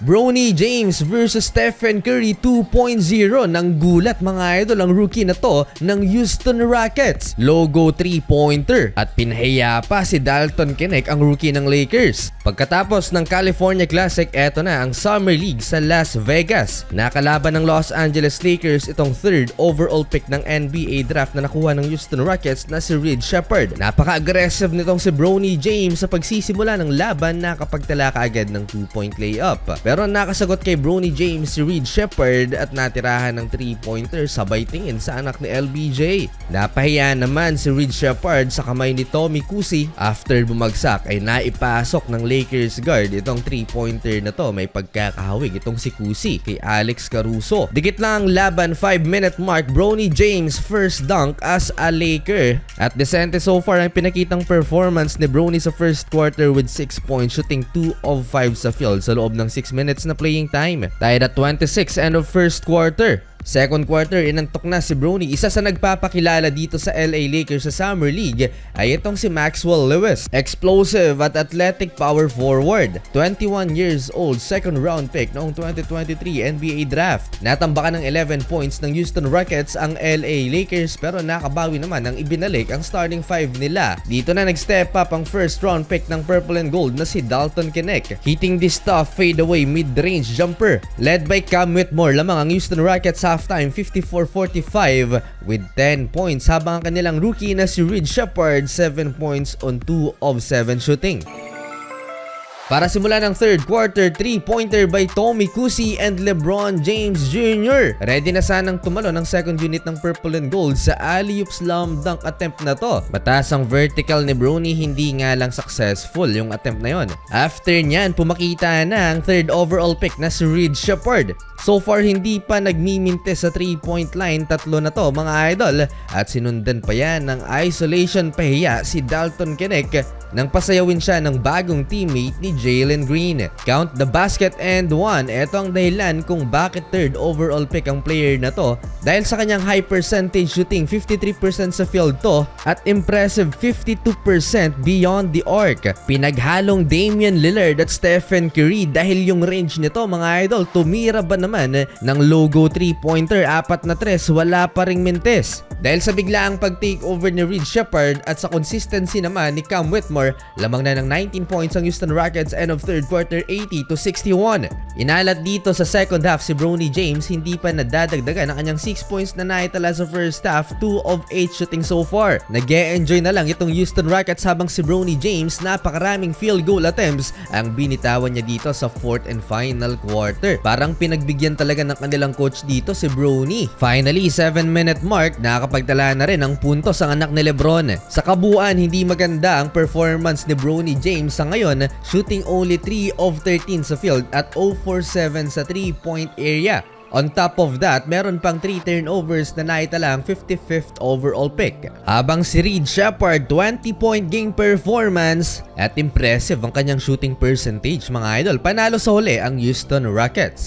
Bronny James versus Stephen Curry 2.0. Nang gulat mga idol ang rookie na to ng Houston Rockets. Logo 3-pointer at pinahaya pa si Dalton Knecht ang rookie ng Lakers. Pagkatapos ng California Classic, eto na ang Summer League sa Las Vegas. Nakalaban ng Los Angeles Lakers itong third overall pick ng NBA draft na nakuha ng Houston Rockets na si Reed Sheppard. Napaka-aggressive nitong si Bronny James sa pagsisimula ng laban, nakapagtala kaagad ng 2-point layup. Pero nakasagot kay Bronny James si Reed Sheppard at natirahan ng 3-pointer sabay tingin sa anak ni LBJ. Napahiya naman si Reed Sheppard sa kamay ni Tommy Kuhse after bumagsak ay naipasok ng Lakers guard itong 3-pointer na to. May pagkakahawig itong si Kuhse kay Alex Caruso. Dikit lang ang laban, 5-minute mark, Bronny James first dunk as a Laker. At decente so far ang pinakitang performance ni Bronny sa first quarter with 6 points, shooting 2 of 5 sa field sa loob ng 6 minutes na playing time. Tied at 26 end of first quarter. Second quarter, inantok na si Bronny. Isa sa nagpapakilala dito sa LA Lakers sa Summer League ay itong si Maxwell Lewis. Explosive at athletic power forward. 21 years old, second round pick noong 2023 NBA Draft. Natambakan ng 11 points ng Houston Rockets ang LA Lakers pero nakabawi naman ang ibinalik ang starting 5 nila. Dito na nag-step up ang first round pick ng Purple and Gold na si Dalton Knecht. Hitting this tough fadeaway mid-range jumper. Led by Cam Whitmore lamang ang Houston Rockets halftime 54-45 with 10 points habang ang kanilang rookie na si Reed Sheppard 7 points on 2 of 7 shooting. Para simula ng third quarter, 3-pointer by Tommy Kuhse and LeBron James Jr. Ready na sanang tumalo ng second unit ng Purple and Gold sa alley-oop slam dunk attempt na to. Mataas ang vertical ni Bronny, hindi nga lang successful yung attempt na yon. After nyan, pumakita na ang third overall pick na si Reed Sheppard. So far, hindi pa nagmiminte sa 3-point line, tatlo na to mga idol. At sinundan pa yan ng isolation pahiya si Dalton Knecht nang pasayawin siya ng bagong teammate ni Jalen Green. Count the basket and one. Ito ang dahilan kung bakit third overall pick ang player na to, dahil sa kanyang high percentage shooting, 53% sa field to at impressive 52% beyond the arc. Pinaghalong Damian Lillard at Stephen Curry dahil yung range nito mga idol, tumira ba naman ng logo 3-pointer, 4 na 3, wala pa ring mintes. Dahil sa biglaang pag-takeover ni Reed Sheppard at sa consistency naman ni Cam Whitmore, lamang na ng 19 points ang Houston Rockets end of third quarter, 80-61. Inalat dito sa second half si Bronny James, hindi pa nadadagdagan ang kanyang 6 points na naitala sa first half, 2 of 8 shooting so far. Nag-e-enjoy na lang itong Houston Rockets habang si Bronny James napakaraming field goal attempts ang binitawan niya dito sa fourth and final quarter. Parang pinagbigyan talaga ng kanilang coach dito si Bronny. Finally, 7-minute mark, nakapagtala na rin ang puntos ang anak ni LeBron. Sa kabuuan, hindi maganda ang performance ni Bronny James sa ngayon, shooting only 3 of 13 sa field at 0 for 7 sa 3-point area. On top of that, meron pang 3 turnovers na naitala ang 55th overall pick. Habang si Reed Sheppard, 20-point game performance at impressive ang kanyang shooting percentage mga idol. Panalo sa huli ang Houston Rockets.